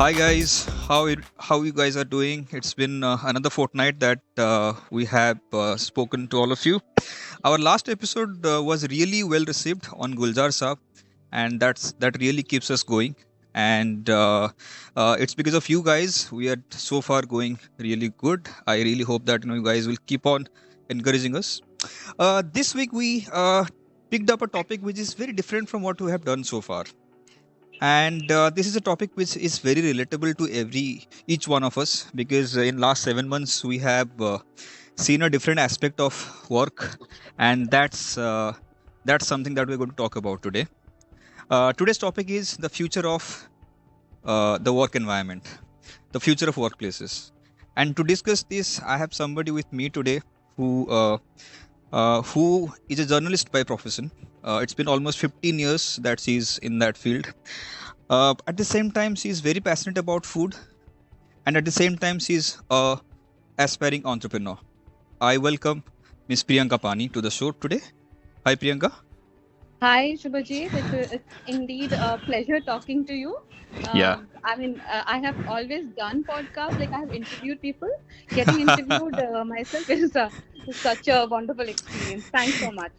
Hi guys, how you guys are doing? It's been another fortnight that we have spoken to all of you. Our last episode was really well received on Gulzar Saab, and that really keeps us going. And it's because of you guys we are so far going really good. I really hope that you guys will keep on encouraging us. This week we picked up a topic which is very different from what we have done so far, and this is a topic which is very relatable to each one of us, because in last 7 months we have seen a different aspect of work, and that's something that we're going to talk about today. Today's topic is the future of the work environment, the future of workplaces. And to discuss this, I have somebody with me today who who is a journalist by profession. It's been almost 15 years that she's in that field. At the same time, she's very passionate about food, and at the same time, she's a aspiring entrepreneur. I welcome Miss Priyanka Pani to the show today. Hi, Priyanka. Hi, Shubhajit. It's indeed a pleasure talking to you. Yeah. I have always done podcasts, like I have interviewed people. Getting interviewed myself is such a wonderful experience. Thanks so much.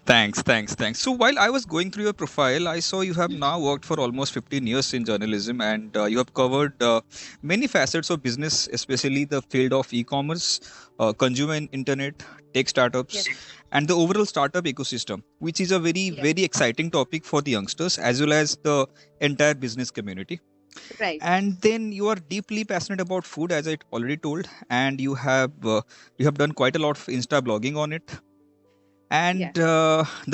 Thanks. So while I was going through your profile, I saw you have now worked for almost 15 years in journalism, and you have covered many facets of business, especially the field of e-commerce, consumer internet, tech startups, Yes, and the overall startup ecosystem, which is a yes, very exciting topic for the youngsters as well as the entire business community. right. And then you are deeply passionate about food, as I already told, and you have done quite a lot of Insta blogging on it. Yeah. And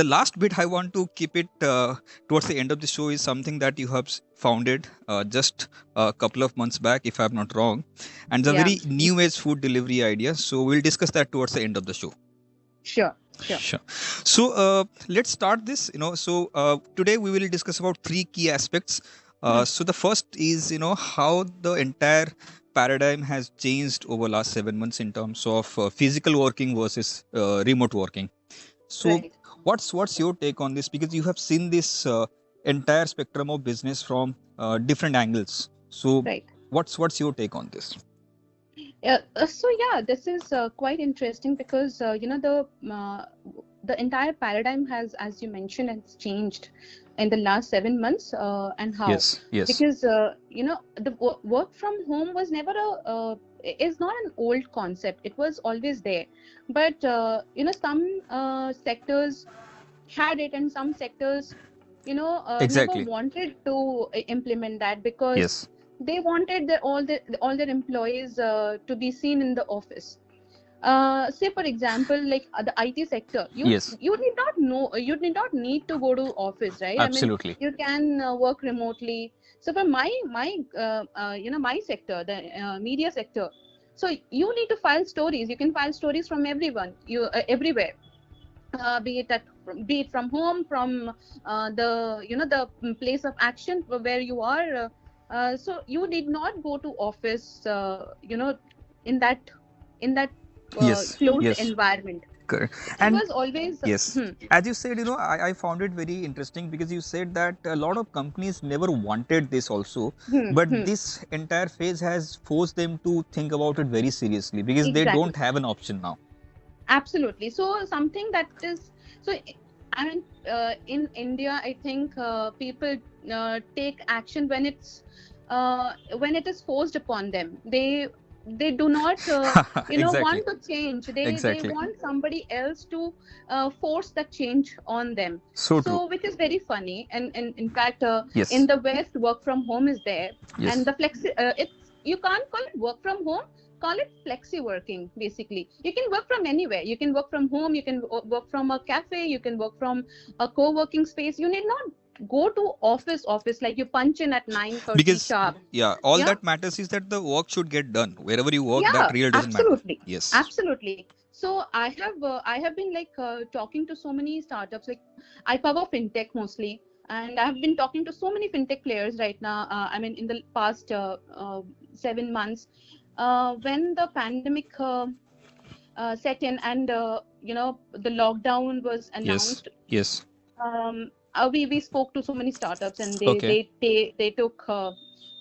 the last bit I want to keep it towards the end of the show is something that you have founded just a couple of months back, if I'm not wrong. And it's a Yeah. very new age food delivery idea. So we'll discuss that towards the end of the show. Sure. Sure. Sure. So let's start this. Today we will discuss about three key aspects. Hmm. So the first is how the entire paradigm has changed over last 7 months in terms of physical working versus remote working. So Right. what's your take on this? Because you have seen this entire spectrum of business from different angles. So Right. what's your take on this? So this is quite interesting because the entire paradigm has, as you mentioned, has changed in the last 7 months. And how? Yes. Because the work from home was never is not an old concept. It was always there, but some sectors had it, and some sectors never Exactly. wanted to implement that because Yes. they wanted all their employees to be seen in the office. Say for example, like the IT sector, Yes. you need not need to go to office, right? I mean, Absolutely. you can work remotely. So for my sector, the media sector, so you need to file stories. You can file stories from everywhere, be it from home, from the place of action where you are. So you did not go to office, in that Yes. closed Yes. environment. Correct. It And was always yes, as you said, I found it very interesting because you said that a lot of companies never wanted this also, hmm, but hmm, this entire phase has forced them to think about it very seriously because they don't exactly, have an option now. absolutely. So something that is so. I mean, in India, I think people take action when it is forced upon them. They do not Exactly. want to change. They Exactly. want somebody else to force the change on them. So true. So which is very funny. And in fact, in Yes. the West, work from home is there, and Yes. the flexi. It's you can't call it work from home. Call it flexi working. Basically, you can work from anywhere. You can work from home. You can work from a cafe. You can work from a co-working space. You need not go to office like you punch in at 9:30 Because sharp. yeah, all Yeah, that matters is that the work should get done. Wherever you work, that yeah, real doesn't matter. absolutely, Yes. absolutely. So I have been like talking to so many startups. Like I cover fintech mostly, and I have been talking to so many fintech players right now. I mean, in the past 7 months, when the pandemic set in, and the lockdown was Yes. announced. Yes. We spoke to so many startups, and they Okay. they they, they took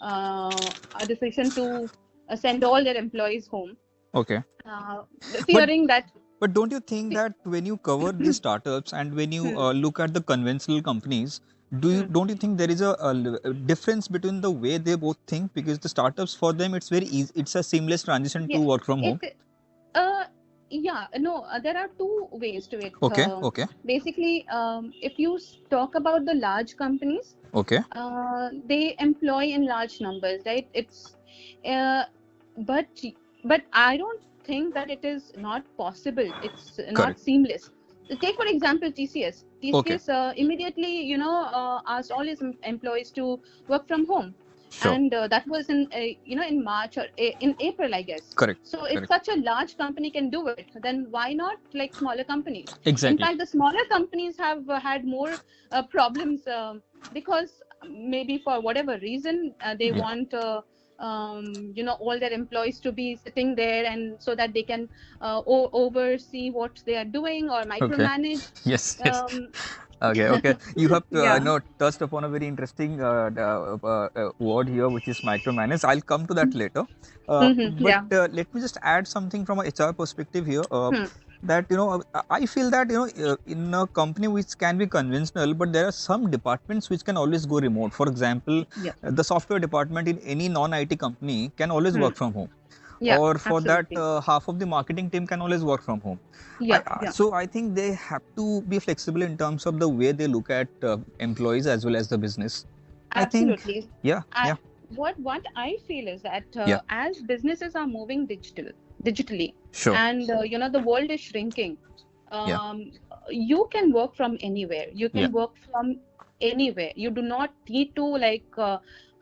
a decision to send all their employees home, Okay. uh, But fearing that. but don't you think that when you cover these startups and when you Hmm, look at the conventional companies, hmm. don't you think there is a difference between the way they both think? Because the startups, for them, it's very easy. It's a seamless transition to Yeah, work from home. it. Uh, yeah, no, there are two ways to it. Okay. Okay. Basically, if you talk about the large companies, Okay. they employ in large numbers, right? Uh, but but I don't think that it is not possible. It's not Correct. seamless. Take for example TCS. Okay. TCS immediately, asked all its employees to work from home, Sure. and that was in in March or in April, I guess. Correct. So if Correct. such a large company can do it, then why not like smaller companies? In Exactly. fact, the smaller companies have had more problems, because maybe for whatever reason they Yeah. want all their employees to be sitting there, and so that they can oversee what they are doing or Okay. micromanage. Yes. Yes. um, Okay, okay. You have yeah. touched upon a very interesting word here, which is micromanage. I'll come to that later. But Yeah. let me just add something from a HR perspective here. Hmm. That I feel that in a company which can be conventional, but there are some departments which can always go remote. For example, Yeah. the software department in any non-IT company can always Hmm. work from home, Yeah, or for that absolutely. half of the marketing team can always work from home. Yeah, yeah. So I think they have to be flexible in terms of the way they look at employees as well as the business. I think, Absolutely. yeah, I, yeah, what I feel is that yeah, as businesses are moving digitally, sure, and the world is shrinking, yeah, um, you can work from anywhere. You yeah, can work from anywhere. You do not need to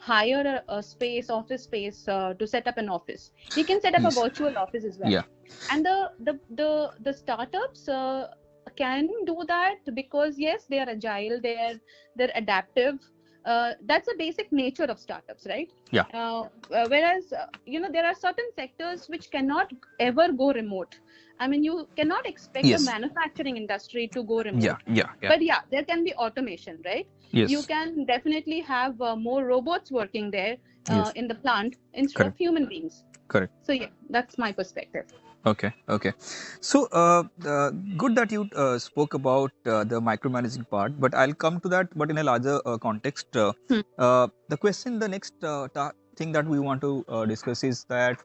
hire office space, to set up an office. You can set up a yes, virtual office as well. yeah, And the startups can do that because yes, they are agile, they're adaptive. That's the basic nature of startups, right? yeah, Whereas there are certain sectors which cannot ever go remote. I mean, you cannot expect the yes, manufacturing industry to go yeah, remote. yeah, yeah, But yeah, there can be automation, right? You yes, can definitely have more robots working there yes, in the plant instead of correct, human beings. correct. So yeah, that's my perspective. Okay, okay. So, good that you spoke about the micromanaging part, but I'll come to that, but in a larger context. Hmm. The next thing that we want to discuss is that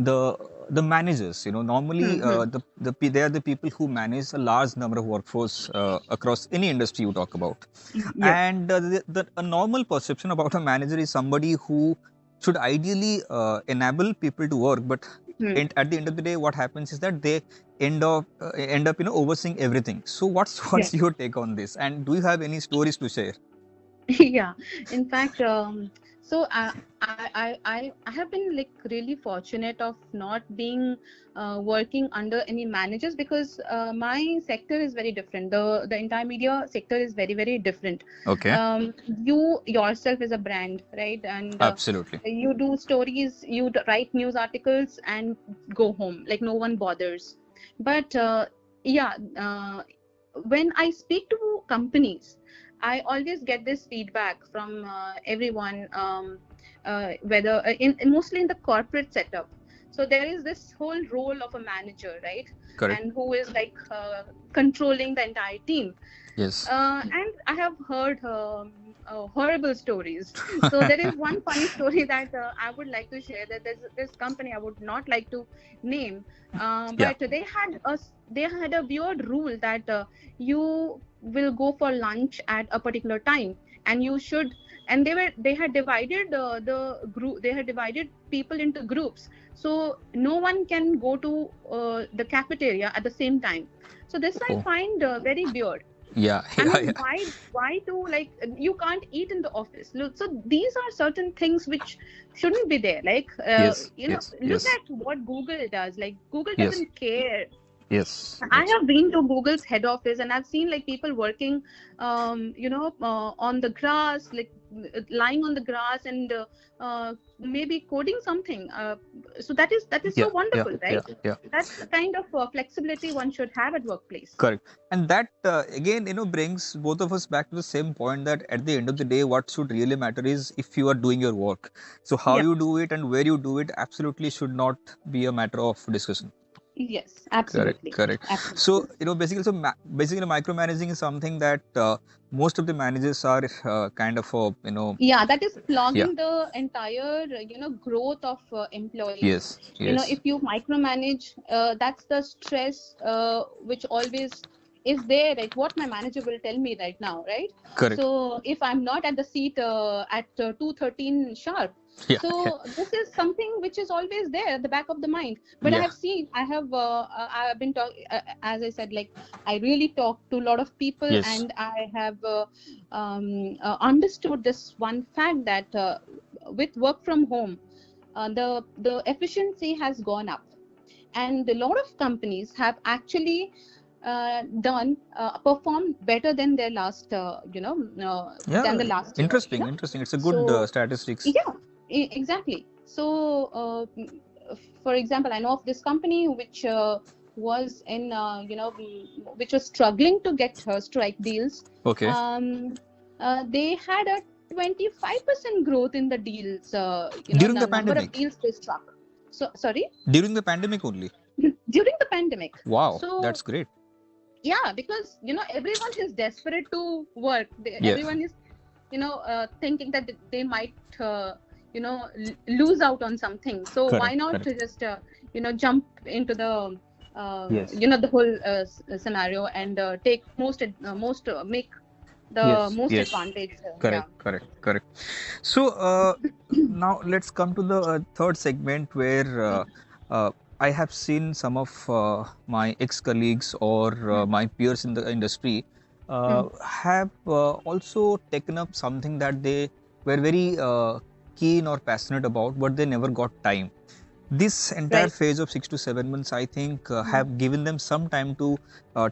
the the managers, normally Hmm. Hmm. they are the people who manage a large number of workforce across any industry you talk about, Yep. and a normal perception about a manager is somebody who should ideally enable people to work, but Hmm. at the end of the day, what happens is that they end up overseeing everything. So what's Yeah. what's your take on this, and do you have any stories to share? Yeah. In fact, so I have been like really fortunate of not being working under any managers, because my sector is very different. The entire media sector is very, very different. Okay. You yourself is a brand, right? And Absolutely. you do stories, write news articles and go home, like no one bothers. But yeah, when I speak to companies, I always get this feedback from everyone, whether mostly in the corporate setup. So there is this whole role of a manager, right? Correct. And who is controlling the entire team. Yes. And I have heard horrible stories. So there is one funny story that I would like to share. That there's this company I would not like to name, Yeah. but they had a weird rule that you will go for lunch at a particular time, and you should. And they had divided the group. They had divided people into groups, so no one can go to the cafeteria at the same time. So this I Oh. find very weird. Yeah. I Yeah. mean, Yeah. why do you can't eat in the office? Look, so these are certain things which shouldn't be there. Yes. Yes. Look Yes. at what Google does. Like Google Yes. doesn't care. Yes. I Yes. have been to Google's head office, and I've seen like people working, on the grass, like lying on the grass and maybe coding something. So that is so wonderful, right? That's the kind of flexibility one should have at workplace. Correct. And that again, brings both of us back to the same point that at the end of the day, what should really matter is if you are doing your work. So how Yeah. you do it and where you do it absolutely should not be a matter of discussion. Yes, absolutely. Correct. Absolutely. So basically, basically micromanaging is something that most of the managers are kind of Yeah, that is clogging the entire growth of employees. Yes. If you micromanage, that's the stress which always is there, like what my manager will tell me right now, right? Correct. So if I'm not at the seat at 2:13 sharp, Yeah. so this is something which is always there at the back of the mind. But Yeah. I've been talking, as I said, like I really talk to a lot of people, Yes. and I have understood this one fact that with work from home, the efficiency has gone up, and a lot of companies have actually performed better than their last than the last year. Interesting. It's a good So, statistics. Yeah, exactly. So for example, I know of this company which was in which was struggling to get strike deals. Okay. They had a 25% growth in the deals, During the number pandemic? of deals they struck. So sorry, During the pandemic only. during the pandemic. Wow, So that's great. yeah, because everyone is desperate to work. Yeah. Everyone is thinking that they might lose out on something. So Correct, why not correct. to just jump into the Yes. the whole scenario and take make the most Yes. advantage. Correct. So now let's come to the third segment where I have seen some of my ex-colleagues or my peers in the industry have also taken up something that they were very keen or passionate about, but they never got time. This entire Right. phase of 6 to 7 months, I think, have given them some time to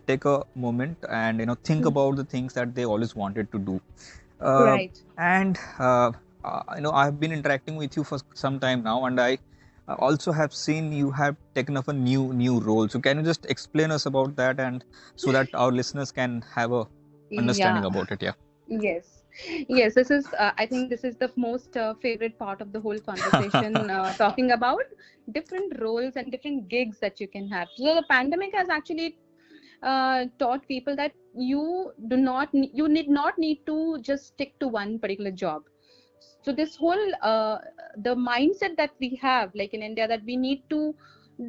take a moment and think about the things that they always wanted to do. Right. And I've been interacting with you for some time now, and I also have seen you have taken up a new role. So can you just explain us about that, and so that our listeners can have a understanding Yeah. about it? Yeah. Yes, this is I think this is the most favorite part of the whole conversation, talking about different roles and different gigs that you can have. So the pandemic has actually taught people that you need not need to just stick to one particular job. So this whole the mindset that we have, like in India, that we need to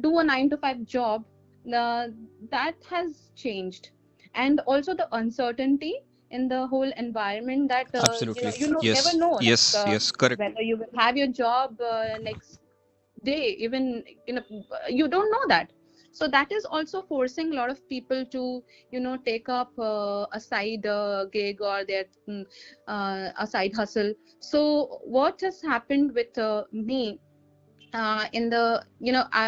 do a 9 to 5 job, that has changed. And also the uncertainty in the whole environment, that Absolutely. never know, Yes. Correct. whether you will have your job next day, even you don't know that. So that is also forcing a lot of people to take up a side gig or their a side hustle. So what has happened with me, in the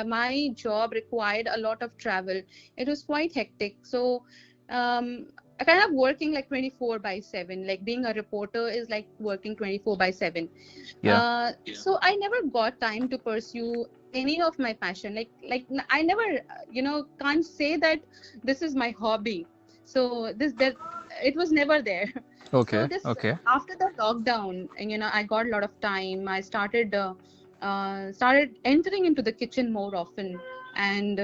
my job required a lot of travel. It was quite hectic. So I kind of working like 24/7, like being a reporter is like working 24/7. Yeah. So I never got time to pursue any of my passion. Like I never can't say that this is my hobby. So that it was never there. Okay. So this after the lockdown, and I got a lot of time. I started entering into the kitchen more often, and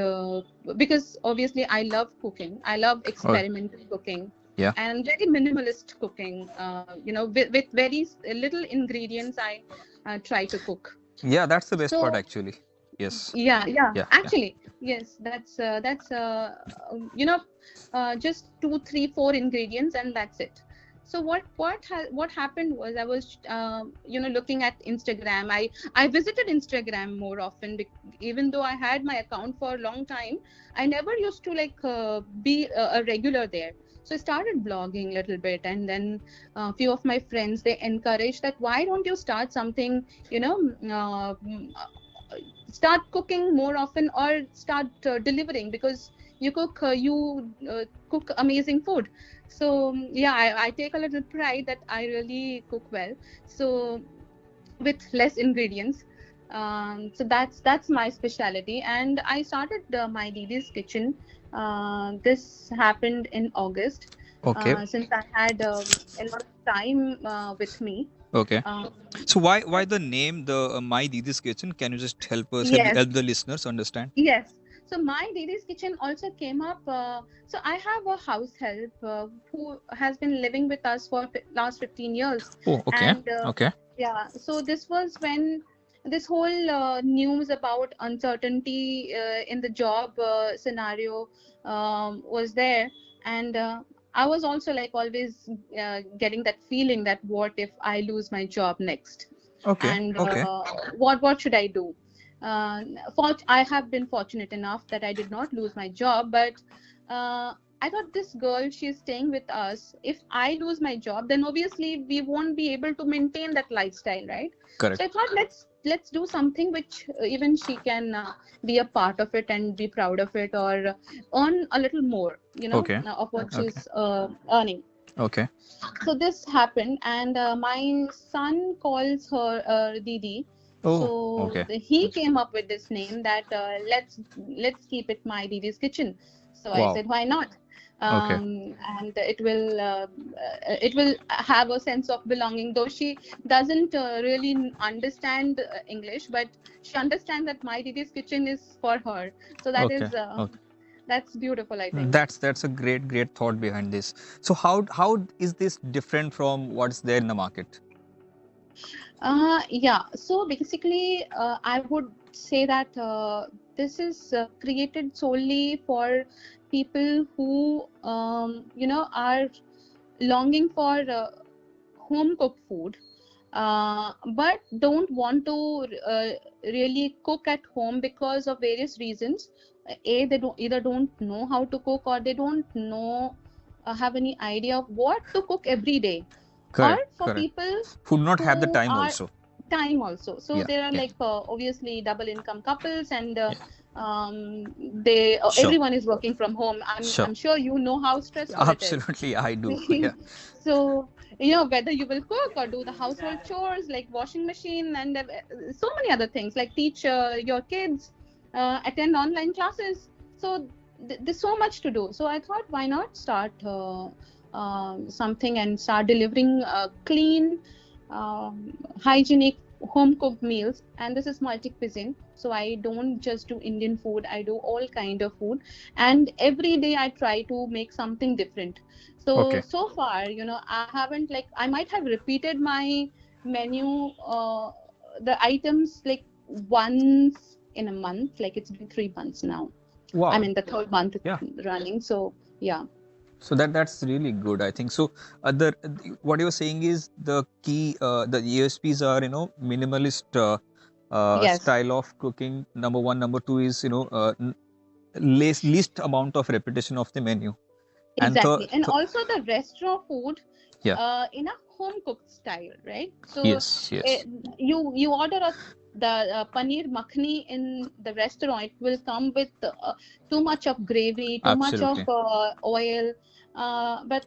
because obviously I love cooking. I love experimental cooking. Yeah. And very minimalist cooking. With very little ingredients, I try to cook. Yeah, that's the best So- part actually. Yes. Yeah. Yeah. Actually, yes, that's just 2, 3, 4 ingredients, and that's it. So what happened was, I was looking at Instagram. I visited Instagram more often, even though I had my account for a long time. I never used to be a regular there. So I started blogging a little bit, and then a few of my friends, they encouraged that why don't you start something, start cooking more often, or start delivering, because you cook amazing food. So yeah, I take a little pride that I really cook well. So with less ingredients. So that's my specialty, and I started my Didi's Kitchen. This happened in August. Okay. Since I had a lot of time with me. Okay. Um, So why the name, the My Didi's Kitchen? Can you just help us, yes, help the listeners understand? yes. So my Didi's Kitchen also came up. So I have a house help who has been living with us for last 15 years, Oh, okay. and Okay. yeah. So this was when this whole news about uncertainty in the job scenario was there, and I was also like always getting that feeling that what if I lose my job next, Okay. and Okay. what should I do? uh, I have been fortunate enough that I did not lose my job, but I thought this girl, she's staying with us. If I lose my job, then obviously we won't be able to maintain that lifestyle, right? Correct. So I thought let's do something which even she can be a part of it and be proud of it, or earn a little more, Okay. of what Okay. she's earning. Okay. So this happened, and my son calls her Didi. Oh, So okay. he came up with this name that let's keep it My Didi's Kitchen. So I Wow. said, why not? Okay. And it will have a sense of belonging. Though she doesn't really understand English, but she understands that My Didi's Kitchen is for her. So Okay. Okay. that's beautiful, I think. That's a great thought behind this. So how is this different from what's there in the market? Yeah, so basically, I would say that this is created solely for people who, are longing for home cooked food, but don't want to really cook at home because of various reasons. They don't either don't know how to cook, or they don't know have any idea of what to cook every day, or Correct. for Correct. people Who not have the who time are also. time also. So Yeah. there are Yeah. like obviously double income couples, and Yeah. they Sure. everyone is working from home. Sure. I'm sure you know how stressful it is. Absolutely, I do. Yeah. So whether you will cook or do the household chores like washing machine, and so many other things, like teach your kids, attend online classes. So there's so much to do. So I thought, why not start something and start delivering clean, hygienic home cooked meals. And this is multi cuisine, so I don't just do Indian food, I do all kind of food, and every day I try to make something different. So Okay. so far, I haven't, like, I might have repeated my menu, the items, like once in a month. Like, it's been 3 months now. Wow. I'm in the third month Yeah. running. So yeah. So that's really good, I think. So what you're saying is the key, the USPs are, minimalist Yes, style of cooking. Number one. Number two is, least amount of repetition of the menu. And exactly. And also the restaurant food yeah. in a home cooked style, right? So Yes. Yes. you order the paneer makhani in the restaurant, it will come with too much of gravy, too much of Absolutely. oil, but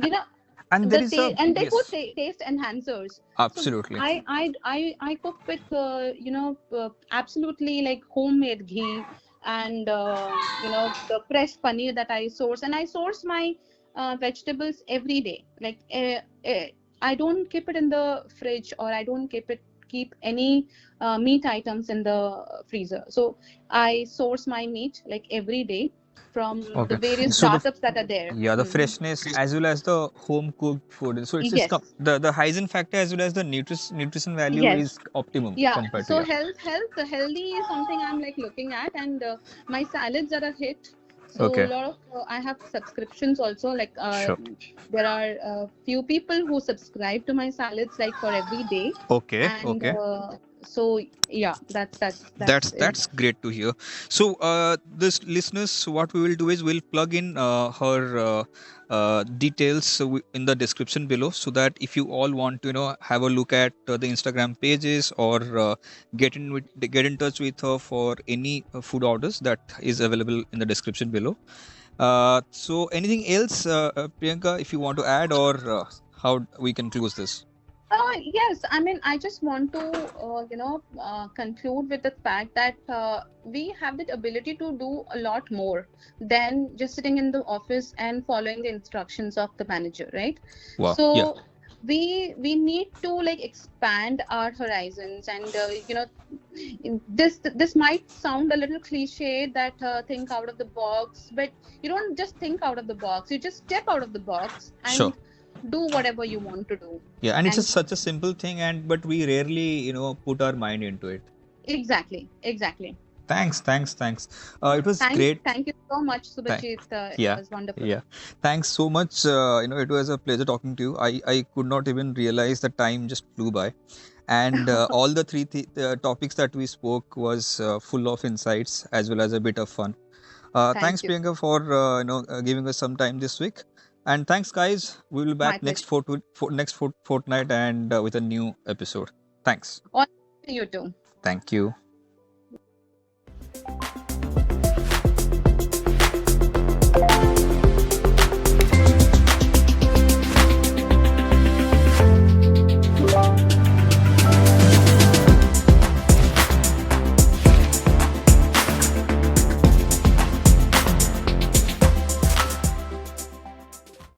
you know And there is a and they put yes. taste enhancers. Absolutely. So I cook with absolutely like homemade ghee, and the fresh paneer that I source, and I source my vegetables every day. Like I don't keep it in the fridge, or I don't keep any meat items in the freezer. So I source my meat like every day from the Okay. various So the startups that are there. yeah, the freshness as well as the home cooked food. So it's Yes, the hygiene factor as well as the nutrition value yes. is optimum Yeah, compared to so yeah. healthy is something I'm like looking at, and my salads are a hit. So a Okay. lot of I have subscriptions also. Like Sure. there are a few people who subscribe to my salads like for every day, Okay. and Okay. so yeah, That's great to hear. So, this listeners, what we will do is we'll plug in her details in the description below, so that if you all want to, have a look at the Instagram pages, or get in touch with her for any food orders, that is available in the description below. So anything else, Priyanka, if you want to add, or how we can close this? Yes, I mean, I just want to, conclude with the fact that we have that ability to do a lot more than just sitting in the office and following the instructions of the manager, right? Wow. Yeah. So we need to like expand our horizons, and this might sound a little cliche that think out of the box, but you don't just think out of the box. You just step out of the box Sure. and do whatever you want to do. Yeah, and it's And just such a simple thing, and but we rarely, put our mind into it. exactly. Thanks. It was great. Thank you so much, Thank, Subhajit. It yeah, was wonderful. yeah. Thanks so much. It was a pleasure talking to you. I could not even realize the time just flew by, and all the topics that we spoke was full of insights as well as a bit of fun. Thank Thanks, you. Priyanka, for giving us some time this week, and thanks, guys. We will be My back pleasure. next fortnight and with a new episode. Thanks. On to you too. Thank you.